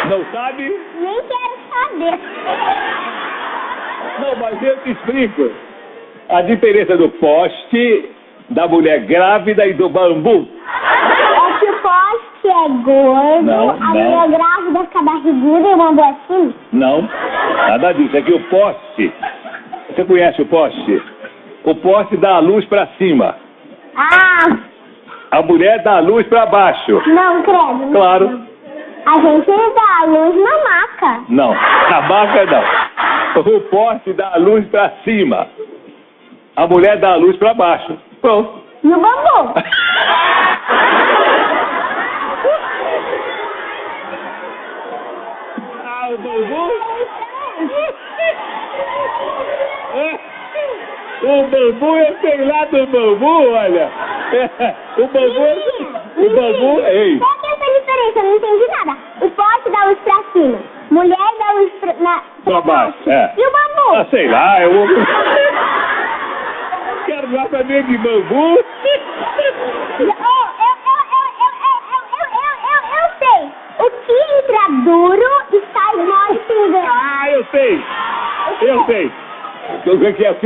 Não sabe? Nem quero saber. Não, mas eu te explico. A diferença do poste, da mulher grávida e do bambu. É que o poste é gordo, Não, a não. mulher grávida fica barriguda e o bambu assim. Não, nada disso. É que o poste... Você conhece o poste? O poste dá a luz pra cima. Ah, A mulher dá a luz pra baixo. não, credo. Claro. A gente dá a luz na maca. Não, na maca não. O poste dá a luz pra cima. A mulher dá a luz pra baixo. Pronto. E o bambu? Ah, o bambu? O bambu, eu sei lá do bambu, olha. O bambu, ei. Qual que é essa diferença? Eu não entendi nada. O poste dá luz pra cima. Mulher dá luz Pra baixo, é. E o bambu? Ah, sei lá, eu... Quero lá saber de bambu. Eu sei. O que entra duro e sai mole pingando. Ah, eu sei. O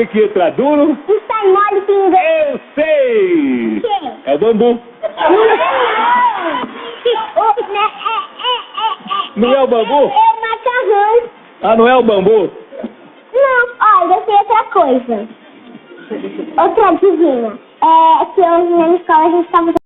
que entra duro? E sai mole pingando. Eu sei. Quem? É o bambu. Não é o bambu? É o macarrão. Ah, não é o bambu? Não, olha, eu sei outra coisa. Outra adivinha. É que hoje na escola a gente tava